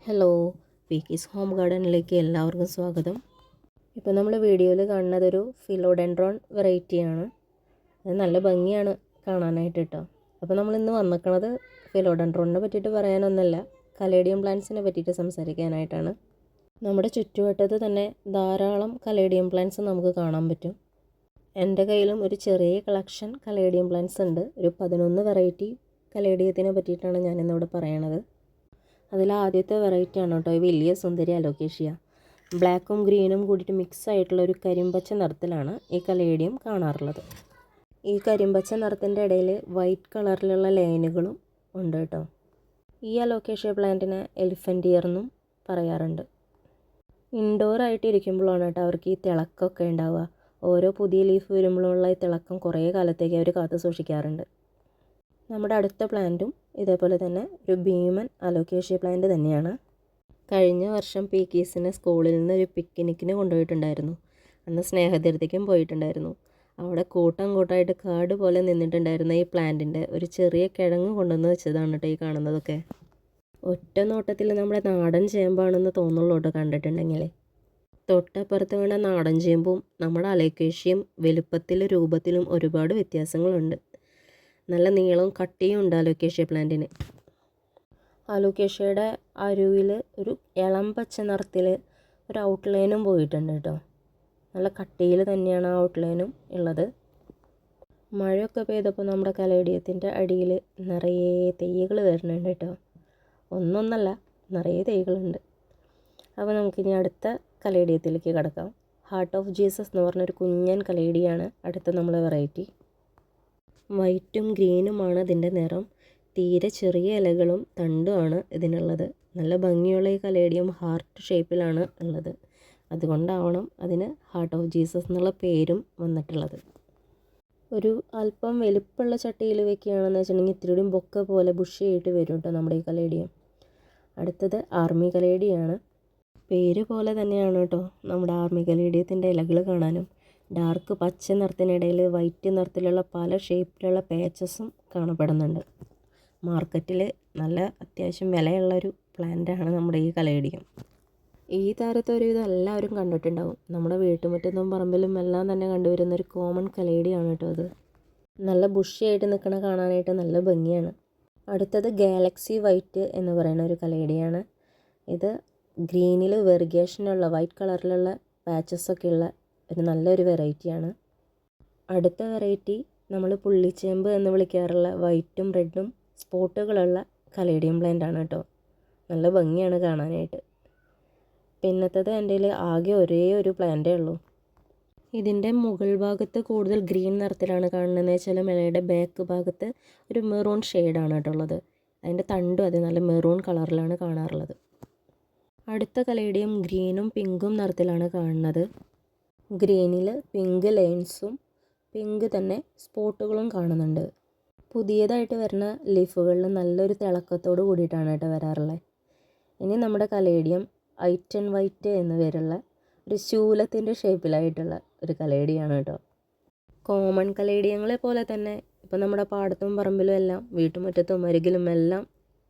Hello, പീക്കീസ് home ഗാർഡനിലേക്ക് എല്ലാവർക്കും സ്വാഗതം. ഇപ്പോൾ നമ്മൾ വീഡിയോയിൽ കാണുന്നതൊരു ഫിലോഡെൻഡ്രോൺ വെറൈറ്റിയാണ്. അത് നല്ല ഭംഗിയാണ് കാണാനായിട്ട് കേട്ടോ. അപ്പോൾ നമ്മളിന്ന് വന്നിരിക്കുന്നത് ഫിലോഡെൻഡ്രോണിനെ പറ്റിയിട്ട് പറയാനൊന്നുമല്ല, കലേഡിയം പ്ലാന്റ്സിനെ പറ്റിയിട്ട് സംസാരിക്കാനായിട്ടാണ്. നമ്മുടെ ചുറ്റുവട്ടത്ത് തന്നെ ധാരാളം കലേഡിയം പ്ലാന്റ്സ് നമുക്ക് കാണാൻ പറ്റും. എൻ്റെ കയ്യിലും ഒരു ചെറിയ കളക്ഷൻ കലേഡിയം പ്ലാന്റ്സ് ഉണ്ട്. ഒരു 11 വെറൈറ്റി കലേഡിയത്തിനെ പറ്റിയിട്ടാണ് ഞാനിന്നിവിടെ പറയണത്. അതിൽ ആദ്യത്തെ വെറൈറ്റി ആണ് കേട്ടോ ഈ വലിയ സുന്ദരി അലോക്കേഷ്യ. ബ്ലാക്കും ഗ്രീനും കൂടിയിട്ട് മിക്സ് ആയിട്ടുള്ള ഒരു കരിമ്പച്ച നിറത്തിലാണ് ഈ കലേഡിയം കാണാറുള്ളത്. ഈ കരിമ്പച്ച നിറത്തിൻ്റെ ഇടയിൽ വൈറ്റ് കളറിലുള്ള ലൈനുകളും ഉണ്ട് കേട്ടോ. ഈ അലോക്കേഷ്യ പ്ലാന്റിനെ എലിഫൻ്റ് ഇയർ എന്നും പറയാറുണ്ട്. ഇൻഡോർ ആയിട്ട് ഇരിക്കുമ്പോഴാണ് കേട്ടോ അവർക്ക് ഈ തിളക്കമൊക്കെ ഉണ്ടാവുക. ഓരോ പുതിയ ലീഫ് വരുമ്പോഴുള്ള ഈ തിളക്കം കുറേ കാലത്തേക്ക് അവർ കാത്തു സൂക്ഷിക്കാറുണ്ട്. നമ്മുടെ അടുത്ത പ്ലാന്റും ഇതേപോലെ തന്നെ ഒരു ഭീമൻ അലോക്കേഷ്യ പ്ലാന്റ് തന്നെയാണ്. കഴിഞ്ഞ വർഷം പീക്കീസിനെ സ്കൂളിൽ നിന്ന് ഒരു പിക്നിക്കിന് കൊണ്ടുപോയിട്ടുണ്ടായിരുന്നു. അന്ന് സ്നേഹതീർത്ഥിക്കും പോയിട്ടുണ്ടായിരുന്നു. അവിടെ കൂട്ടം കൂട്ടമായിട്ട് കാട് പോലെ നിന്നിട്ടുണ്ടായിരുന്ന ഈ പ്ലാന്റിൻ്റെ ഒരു ചെറിയ കിഴങ്ങ് കൊണ്ടുവന്ന് വെച്ചതാണ് കേട്ടോ ഈ കാണുന്നതൊക്കെ. ഒറ്റ നോട്ടത്തിൽ നമ്മുടെ നാടൻ ചേമ്പാണെന്ന് തോന്നുള്ളൂ കേട്ടോ കണ്ടിട്ടുണ്ടെങ്കിൽ. തൊട്ടപ്പുറത്ത് വീണ നാടൻ ചേമ്പും നമ്മുടെ അലോക്കേഷ്യയും വലുപ്പത്തിലും രൂപത്തിലും ഒരുപാട് വ്യത്യാസങ്ങളുണ്ട്. നല്ല നീളവും കട്ടിയും ഉണ്ട് അലോക്കേഷ്യ പ്ലാന്റിന്. അലോക്കേഷ്യയുടെ അരുവിൽ ഒരു ഇളം പച്ച നിറത്തിൽ ഒരു ഔട്ട്ലൈനും പോയിട്ടുണ്ട് കേട്ടോ. നല്ല കട്ടിയിൽ തന്നെയാണ് ആ ഔട്ട്ലൈനും ഉള്ളത്. മഴയൊക്കെ പെയ്തപ്പോൾ നമ്മുടെ കലേഡിയത്തിൻ്റെ അടിയിൽ നിറയെ തൈകൾ വരുന്നുണ്ട് കേട്ടോ. ഒന്നൊന്നല്ല, നിറയെ തൈകളുണ്ട്. അപ്പോൾ നമുക്കിനി അടുത്ത കലേഡിയത്തിലേക്ക് കിടക്കാം. ഹാർട്ട് ഓഫ് ജീസസ് എന്ന് പറഞ്ഞൊരു കുഞ്ഞൻ കലേഡിയാണ് അടുത്ത നമ്മളെ വെറൈറ്റി. വൈറ്റും ഗ്രീനുമാണ് ഇതിൻ്റെ നിറം. തീരെ ചെറിയ ഇലകളും തണ്ടുമാണ് ഇതിനുള്ളത്. നല്ല ഭംഗിയുള്ള ഈ കലേഡിയം ഹാർട്ട് ഷേപ്പിലാണ് ഉള്ളത്. അതുകൊണ്ടാവണം അതിന് ഹാർട്ട് ഓഫ് ജീസസ് എന്നുള്ള പേരും വന്നിട്ടുള്ളത്. ഒരു അല്പം വലിപ്പമുള്ള ചട്ടിയിൽ വെക്കുകയാണെന്ന് വെച്ചിട്ടുണ്ടെങ്കിൽ ഇത്തിരി കൂടി ബൊക്ക പോലെ ബുഷിയായിട്ട് വരും കേട്ടോ നമ്മുടെ ഈ കലേഡിയം. അടുത്തത് ആർമി കലേഡിയാണ്. പേര് പോലെ തന്നെയാണ് കേട്ടോ നമ്മുടെ ആർമി കലേഡിയത്തിൻ്റെ ഇലകൾ കാണാനും. ഡാർക്ക് പച്ച നിറത്തിനിടയിൽ വൈറ്റ് നിറത്തിലുള്ള പല ഷേപ്പിലുള്ള പാച്ചസും കാണപ്പെടുന്നുണ്ട്. മാർക്കറ്റിൽ നല്ല അത്യാവശ്യം വിലയുള്ളൊരു പ്ലാന്റാണ് നമ്മുടെ ഈ കലേഡിയം. ഈ താരത്തെ ഒരുവിധം എല്ലാവരും കണ്ടിട്ടുണ്ടാവും. നമ്മുടെ വീട്ടുമുറ്റത്തും പറമ്പിലും എല്ലാം തന്നെ കണ്ടുവരുന്നൊരു കോമൺ കലേഡിയാണ് കേട്ടോ അത്. നല്ല ബുഷിയായിട്ട് നിൽക്കണ കാണാനായിട്ട് നല്ല ഭംഗിയാണ്. അടുത്തത് ഗാലക്സി വൈറ്റ് എന്ന് പറയുന്ന ഒരു കലേഡിയാണ്. ഇത് ഗ്രീനിൽ വെറിഗേഷനുള്ള വൈറ്റ് കളറിലുള്ള പാച്ചസൊക്കെ ഉള്ള ഒരു നല്ലൊരു വെറൈറ്റിയാണ്. അടുത്ത വെറൈറ്റി നമ്മൾ പുള്ളിച്ചേമ്പ് എന്ന് വിളിക്കാറുള്ള വൈറ്റും റെഡും സ്പോട്ടുകളുള്ള കലേഡിയം പ്ലാന്റ് ആണ് കേട്ടോ. നല്ല ഭംഗിയാണ് കാണാനായിട്ട്. പിന്നത്തത് എൻ്റെ കയ്യിൽ ആകെ ഒരേ ഒരു പ്ലാന്റേ ഉള്ളൂ. ഇതിൻ്റെ മുകൾ ഭാഗത്ത് കൂടുതൽ ഗ്രീൻ നിറത്തിലാണ് കാണുന്നത്. വെച്ചാൽ ഇലയുടെ ബാക്ക് ഭാഗത്ത് ഒരു മെറൂൺ ഷെയ്ഡാണ് കേട്ടോ ഉള്ളത്. അതിൻ്റെ തണ്ടും അത് നല്ല മെറൂൺ കളറിലാണ് കാണാറുള്ളത്. അടുത്ത കലേഡിയം ഗ്രീനും പിങ്കും നിറത്തിലാണ് കാണുന്നത്. ഗ്രീനിൽ പിങ്ക് ലൈൻസും പിങ്ക് തന്നെ സ്പോട്ടുകളും കാണുന്നുണ്ട്. പുതിയതായിട്ട് വരുന്ന ലീഫുകളിൽ നല്ലൊരു തിളക്കത്തോട് കൂടിയിട്ടാണ് കേട്ടോ വരാറുള്ളത്. ഇനി നമ്മുടെ കലേഡിയം ഐറ്റ് ആൻഡ് വൈറ്റ് എന്ന് പേരുള്ള ഒരു ശൂലത്തിൻ്റെ ഷേപ്പിലായിട്ടുള്ള ഒരു കലേഡിയാണ് കേട്ടോ. കോമൺ കലേഡിയങ്ങളെ പോലെ തന്നെ ഇപ്പം നമ്മുടെ പാടത്തും പറമ്പിലും എല്ലാം വീട്ടുമുറ്റത്തും അരികിലും എല്ലാം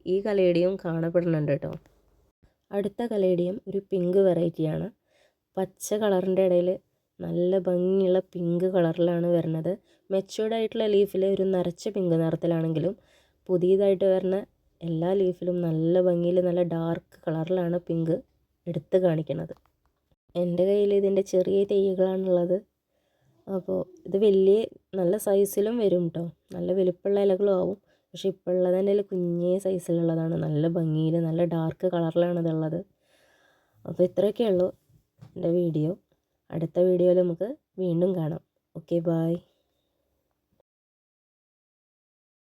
ഈ കലേഡിയം കാണപ്പെടുന്നുണ്ട് കേട്ടോ. അടുത്ത കലേഡിയം ഒരു പിങ്ക് വെറൈറ്റിയാണ്. പച്ച കളറിൻ്റെ ഇടയിൽ നല്ല ഭംഗിയുള്ള പിങ്ക് കളറിലാണ് വരുന്നത്. മെച്യൂർഡ് ആയിട്ടുള്ള ലീഫിൽ ഒരു നരച്ച പിങ്ക് നിറത്തിലാണെങ്കിലും പുതിയതായിട്ട് വരുന്ന എല്ലാ ലീഫിലും നല്ല ഭംഗിയിൽ നല്ല ഡാർക്ക് കളറിലാണ് പിങ്ക് എടുത്ത് കാണിക്കുന്നത്. എൻ്റെ കയ്യിൽ ഇതിൻ്റെ ചെറിയ തൈകളാണുള്ളത്. അപ്പോൾ ഇത് വലിയ നല്ല സൈസിലും വരും കേട്ടോ. നല്ല വലുപ്പമുള്ള ഇലകളും ആവും. പക്ഷേ ഇപ്പോൾ ഉള്ളത് എൻ്റെ കുഞ്ഞേ സൈസിലുള്ളതാണ്. നല്ല ഭംഗിയിൽ നല്ല ഡാർക്ക് കളറിലാണ് ഇതുള്ളത്. അപ്പോൾ ഇത്രയൊക്കെ ഉള്ളൂ എൻ്റെ വീഡിയോ. അടുത്ത വീഡിയോയിൽ നമുക്ക് വീണ്ടും കാണാം. Okay, by.